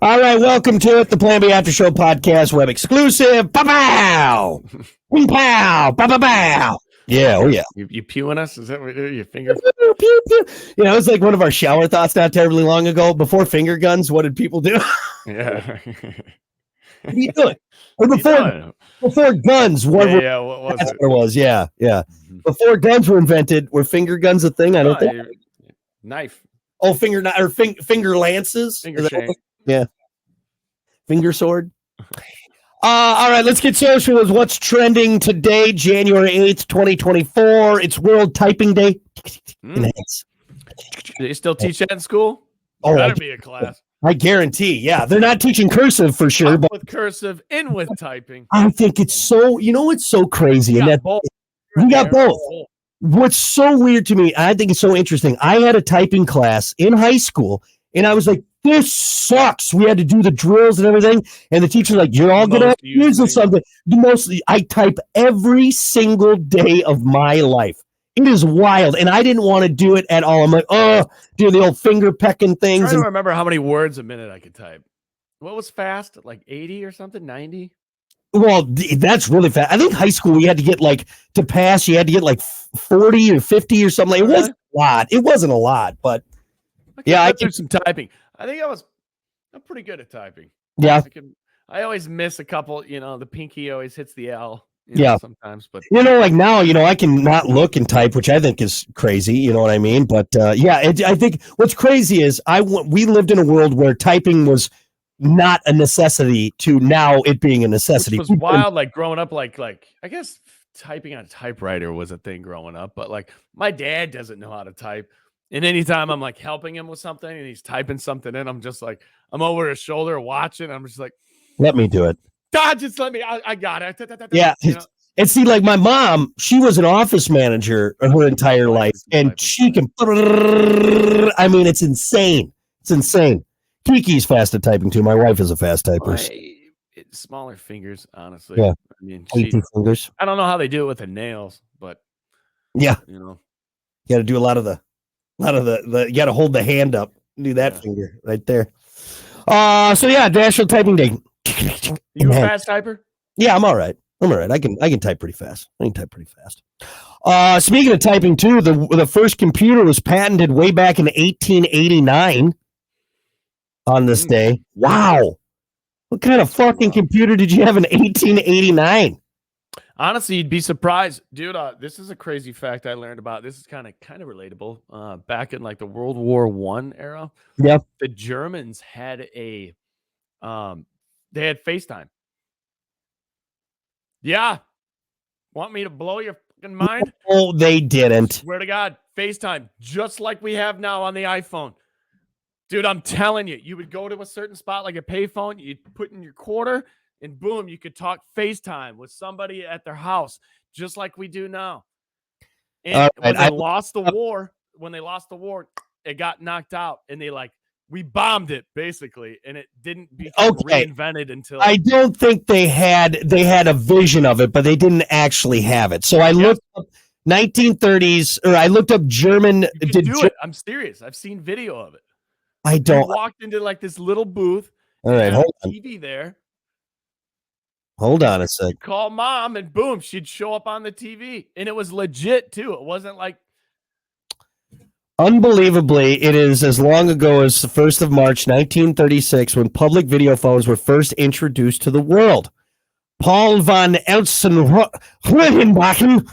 All right, welcome to it, the Plan B After Show podcast, web exclusive. Pow! Pow! Pow! Pow! Yeah, oh yeah. You pewing us? Is that what your finger? Pew, pew, pew. You know, it's like one of our shower thoughts not terribly long ago. Before finger guns, what did people do? Yeah. What are you doing? Or before guns, what was that's it? what it was. Yeah. Before guns were invented, were finger guns a thing? I don't think. Knife. Oh, finger lances. Finger shank. Yeah. Finger sword. All right, let's get social with what's trending today, January 8th, 2024. It's World Typing Day. Do they still teach that in school? Better be a class. I guarantee. Yeah, they're not teaching cursive for sure. But with cursive, in with typing. I think it's so, it's so crazy. We got both. What's so weird to me, I think it's so interesting. I had a typing class in high school, and I was like, this sucks. We had to do the drills and everything. And the teacher's like, you're all going to have to use something. Mostly, I type every single day of my life. It is wild. And I didn't want to do it at all. I'm like, do the old finger pecking things. I don't remember how many words a minute I could type. What was fast? Like 80 or something? 90? Well, that's really fast. I think high school, we had to get to pass, you had to get 40 or 50 or something. It wasn't a lot. It wasn't a lot, but I did some typing. I think I'm pretty good at typing. Yeah. I always miss a couple, the pinky always hits the L. Sometimes, but now, I can not look and type, which I think is crazy. You know what I mean? But I think what's crazy is we lived in a world where typing was not a necessity to now it being a necessity. Which was wild, like growing up, like I guess typing on a typewriter was a thing growing up, but like my dad doesn't know how to type. And anytime I'm like helping him with something and he's typing something in, I'm just like, I'm over his shoulder watching. I'm just like, let me do it. God, just let me. I got it. Yeah. And see, like my mom, she was an office manager her entire life, and she can. I mean, it's insane. It's insane. Kiki's fast at typing too. My wife is a fast typer. Smaller fingers, honestly. Yeah. I mean, 18 fingers. I don't know how they do it with the nails, but yeah, you got to do a lot of the you got to hold the hand up, do that finger right there. So yeah, National Typing Day. You a fast typer? Yeah, I'm all right. I can type pretty fast. Speaking of typing too, the first computer was patented way back in 1889 on this day. Wow. What kind of fucking computer did you have in 1889? Honestly, you'd be surprised, dude. This is a crazy fact I learned about. This is kind of relatable. Back in like the World War I era, the Germans had they had FaceTime. Yeah, want me to blow your fucking mind? Oh, they didn't. Swear to God, FaceTime, just like we have now on the iPhone. Dude, I'm telling you, you would go to a certain spot like a payphone, you'd put in your quarter, and boom, you could talk FaceTime with somebody at their house, just like we do now. And when they lost the war, it got knocked out, and we bombed it basically, and it didn't become reinvented until. I don't think they had a vision of it, but they didn't actually have it. So I looked up 1930s, or I looked up German. I'm serious. I've seen video of it. I don't. We walked into like this little booth. All right, hold on. TV there. Hold on a sec. Call mom, and boom, she'd show up on the TV, and it was legit too. It wasn't like. Unbelievably, it is as long ago as the 1st of March, 1936, when public video phones were first introduced to the world. Paul von Elsen-Rödenbachen,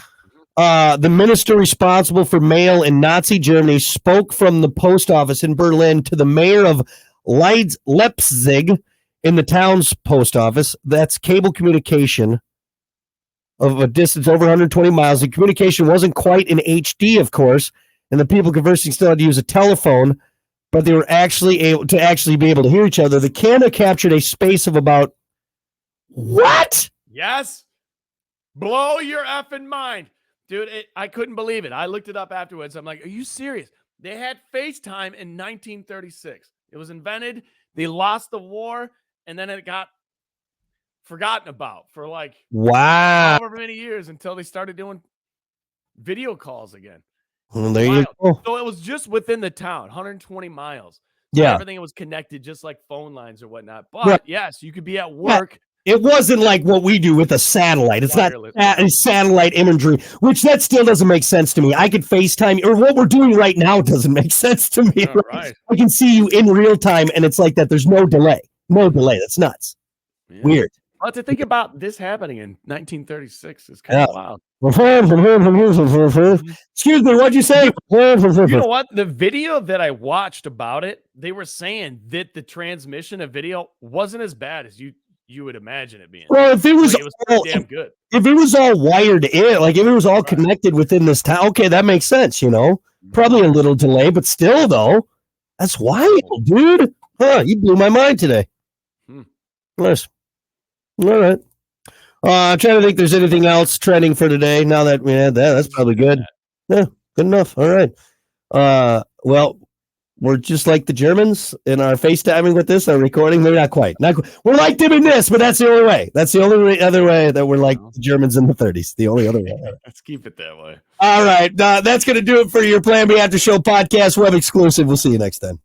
the minister responsible for mail in Nazi Germany, spoke from the post office in Berlin to the mayor of Leipzig in the town's post office. That's cable communication of a distance over 120 miles. The communication wasn't quite in HD, of course, and the people conversing still had to use a telephone, but they were actually able to be able to hear each other. The camera captured a space of about what? Yes. Blow your effing mind. Dude, I couldn't believe it. I looked it up afterwards. I'm like, are you serious? They had FaceTime in 1936. It was invented. They lost the war, and then it got forgotten about for however many years until they started doing video calls again. Well, there you go. So it was just within the town, 120 miles. Yeah. Everything was connected just like phone lines or whatnot. But Right. yes, you could be at work. It wasn't like what we do with a satellite. It's Wireless. not satellite imagery, which that still doesn't make sense to me. I could FaceTime, or what we're doing right now doesn't make sense to me. All right. I can see you in real time, and it's like that. There's no delay. No delay. That's nuts. Yeah. Weird. But to think about this happening in 1936 is kind of wild. Excuse me, what'd you say? You know what? The video that I watched about it, they were saying that the transmission of video wasn't as bad as you would imagine it being. Well, if it was, Like, it was pretty damn good. if it was all wired in, like if it was all connected within this town, okay, that makes sense. Probably a little delay, but still, though, that's wild, dude. Huh? You blew my mind today. Nice. All right. I'm trying to think if there's anything else trending for today. Now that we had that, that's probably good. Yeah, good enough. All right. Well, we're just like the Germans in our FaceTiming with this, our recording. Maybe not quite. We're like them in this, but that's the only way. That's the only other way that we're like the Germans in the 30s. The only other way. Let's keep it that way. All right. That's going to do it for your Plan B After Show podcast, web exclusive. We'll see you next time.